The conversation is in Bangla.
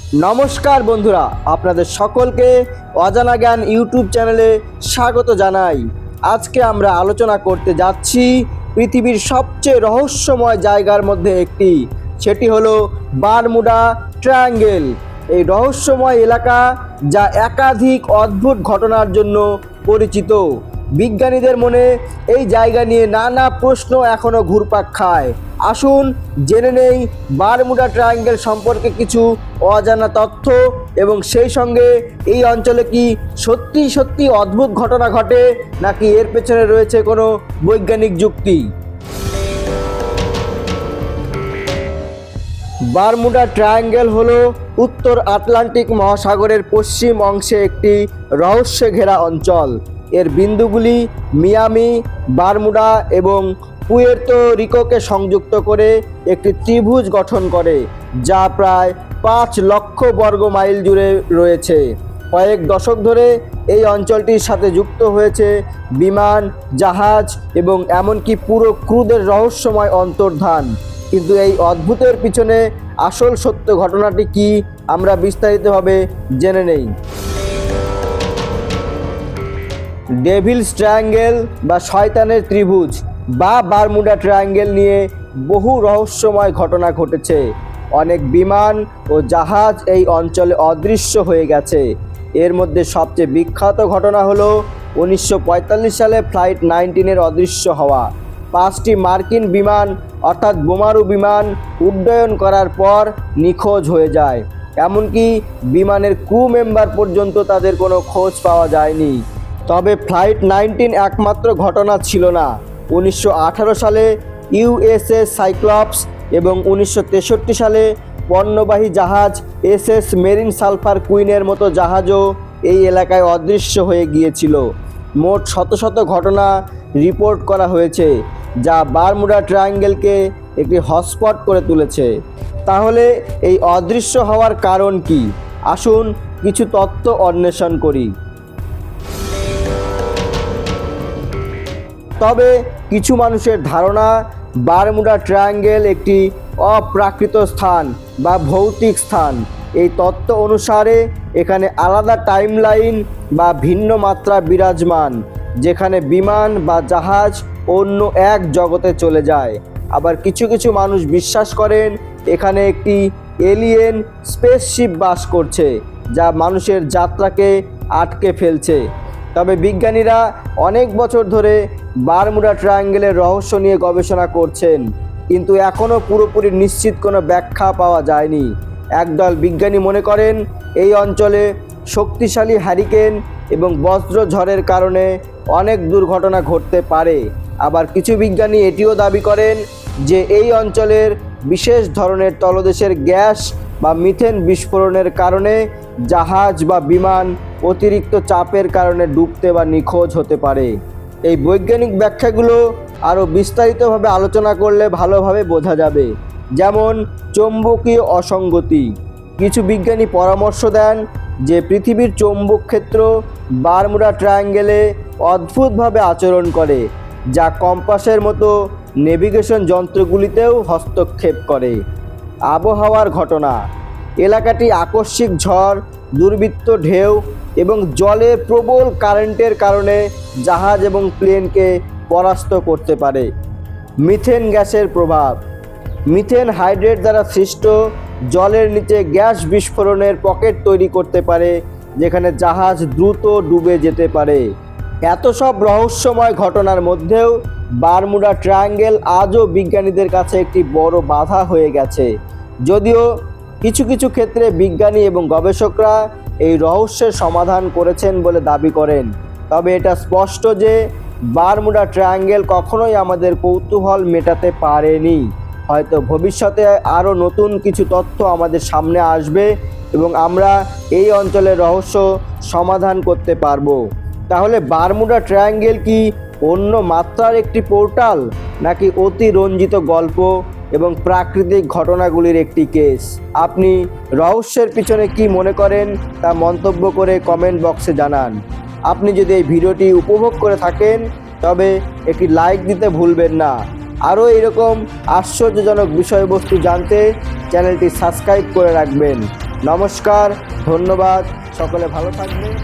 নমস্কার বন্ধুরা, আপনাদের সকলকে অজানা জ্ঞান ইউটিউব চ্যানেলে স্বাগত জানাই। আজকে আমরা আলোচনা করতে যাচ্ছি পৃথিবীর সবচেয়ে রহস্যময় জায়গার মধ্যে একটি, সেটি হলো বারমুডা ট্রায়াঙ্গেল। এই রহস্যময় এলাকা যা একাধিক অদ্ভুত ঘটনার জন্য পরিচিত। বিজ্ঞানীদের মনে এই জায়গা নিয়ে নানা প্রশ্ন এখনও ঘুরপাক খায়। আসুন জেনে নেই বারমুডা ট্রায়াঙ্গেল সম্পর্কে কিছু অজানা তথ্য এবং সেই সঙ্গে এই অঞ্চলে কি সত্যি সত্যি অদ্ভুত ঘটনা ঘটে নাকি এর পেছনে রয়েছে কোনো বৈজ্ঞানিক যুক্তি। বারমুডা ট্রায়াঙ্গেল হলো উত্তর আটলান্টিক মহাসাগরের পশ্চিম অংশে একটি রহস্যে ঘেরা অঞ্চল। এর বিন্দুগুলি মিয়ামি, বারমুডা এবং পুয়ের্তো রিকোকে সংযুক্ত করে একটি ত্রিভুজ গঠন করে, যা প্রায় 5 লক্ষ বর্গ মাইল জুড়ে রয়েছে। কয়েক দশক ধরে এই অঞ্চলটির সাথে যুক্ত হয়েছে বিমান, জাহাজ এবং এমনকি পুরো ক্রুদের রহস্যময় অন্তর্ধান। কিন্তু এই অদ্ভুতের পিছনে আসল সত্য ঘটনাটি কি, আমরা বিস্তারিতভাবে জেনে নেই। ডেভিলস ট্রায়াঙ্গেল বা শয়তানের ত্রিভুজ বা বারমুডা ট্রায়াঙ্গেল নিয়ে বহু রহস্যময় ঘটনা ঘটেছে। অনেক বিমান ও জাহাজ এই অঞ্চলে অদৃশ্য হয়ে গেছে। এর মধ্যে সবচেয়ে বিখ্যাত ঘটনা হলো 1945 সালে ফ্লাইট 19 অদৃশ্য হওয়া। 5টি মার্কিন বিমান অর্থাৎ বোমারু বিমান উড্ডয়ন করার পর নিখোঁজ হয়ে যায়। এমনকি বিমানের ক্রু মেম্বার পর্যন্ত তাদের কোনো খোঁজ পাওয়া যায়নি। তবে ফ্লাইট 19 একমাত্র ঘটনা ছিল না। 1918 সালে ইউএসএস সাইক্লপস এবং 1963 সালে পণ্যবাহী জাহাজ এসএস মেরিন সালফার কুইনের মতো জাহাজও এই এলাকায় অদৃশ্য হয়ে গিয়েছিল। মোট শত শত ঘটনা রিপোর্ট করা হয়েছে, যা বারমুডা ট্রায়াঙ্গেলকে একটি হটস্পট করে তুলেছে। তাহলে এই অদৃশ্য হওয়ার কারণ কি? আসুন কিছু তথ্য অন্বেষণ করি। তবে কিছু মানুষের ধারণা বারমুডা ট্রায়াঙ্গেল একটি অপ্রাকৃত স্থান বা ভৌতিক স্থান। এই তত্ত্ব অনুসারে এখানে আলাদা টাইমলাইন বা ভিন্ন মাত্রা বিরাজমান, যেখানে বিমান বা জাহাজ অন্য এক জগতে চলে যায়। আবার কিছু কিছু মানুষ বিশ্বাস করেন এখানে একটি এলিয়েন স্পেসশিপ বাস করছে, যা মানুষের যাত্রাকে আটকে ফেলছে। তবে বিজ্ঞানীরা অনেক বছর ধরে বারমুডা ট্রায়াঙ্গেলের রহস্য নিয়ে গবেষণা করছেন, কিন্তু এখনও পুরোপুরি নিশ্চিত কোনো ব্যাখ্যা পাওয়া যায়নি। একদল বিজ্ঞানী মনে করেন এই অঞ্চলে শক্তিশালী হারিকেন এবং বজ্রঝড়ের কারণে অনেক দুর্ঘটনা ঘটতে পারে। আবার কিছু বিজ্ঞানী এটিও দাবি করেন যে এই অঞ্চলের বিশেষ ধরনের তলদেশের গ্যাস বা মিথেন বিস্ফোরণের কারণে জাহাজ বা বিমান অতিরিক্ত চাপের কারণে ডুবতে বা নিখোঁজ হতে পারে। এই বৈজ্ঞানিক ব্যাখ্যাগুলো আরও বিস্তারিতভাবে আলোচনা করলে ভালোভাবে বোঝা যাবে। যেমন চৌম্বকীয় অসঙ্গতি। কিছু বিজ্ঞানী পরামর্শ দেন যে পৃথিবীর চৌম্বক ক্ষেত্র বারমুডা ট্রায়াঙ্গেলে অদ্ভুতভাবে আচরণ করে, যা কম্পাসের মতো নেভিগেশন যন্ত্রগুলিতেও হস্তক্ষেপ করে। আবহাওয়ার ঘটনা। এলাকাটি আকস্মিক ঝড়, দুর্বৃত্ত ঢেউ এবং জলের প্রবল কারেন্টের কারণে জাহাজ এবং প্লেনকে পরাস্ত করতে পারে। মিথেন গ্যাসের প্রভাব। মিথেন হাইড্রেট দ্বারা সৃষ্ট জলের নিচে গ্যাস বিস্ফোরণের পকেট তৈরি করতে পারে, যেখানে জাহাজ দ্রুত ডুবে যেতে পারে। এত সব রহস্যময় ঘটনার মধ্যেও বারমুডা ট্রায়াঙ্গেল আজও বিজ্ঞানীদের কাছে একটি বড় বাধা হয়ে গেছে। যদিও কিছু কিছু ক্ষেত্রে বিজ্ঞানী এবং গবেষকরা এই রহস্যের সমাধান করেছেন বলে দাবি করেন, তবে এটা স্পষ্ট যে বারমুডা ট্রায়াঙ্গেল কখনোই আমাদের কৌতূহল মেটাতে পারেনি। হয়তো ভবিষ্যতে আরও নতুন কিছু তথ্য আমাদের সামনে আসবে এবং আমরা এই অঞ্চলের রহস্য সমাধান করতে পারবো। তাহলে বারমুডা ট্রায়াঙ্গেল কি অন্য মাত্রার একটি পোর্টাল, নাকি অতিরঞ্জিত গল্প এবং প্রাকৃতিক ঘটনাগুলির একটি কেস? আপনি রহস্যের পিছনে কি মনে করেন তা মন্তব্য করে কমেন্ট বক্সে জানান। আপনি যদি এই ভিডিওটি উপভোগ করে থাকেন তবে একটি লাইক দিতে ভুলবেন না। আরও এরকম আশ্চর্যজনক বিষয়বস্তু জানতে চ্যানেলটি সাবস্ক্রাইব করে রাখবেন। নমস্কার, ধন্যবাদ, সকলে ভালো থাকবে।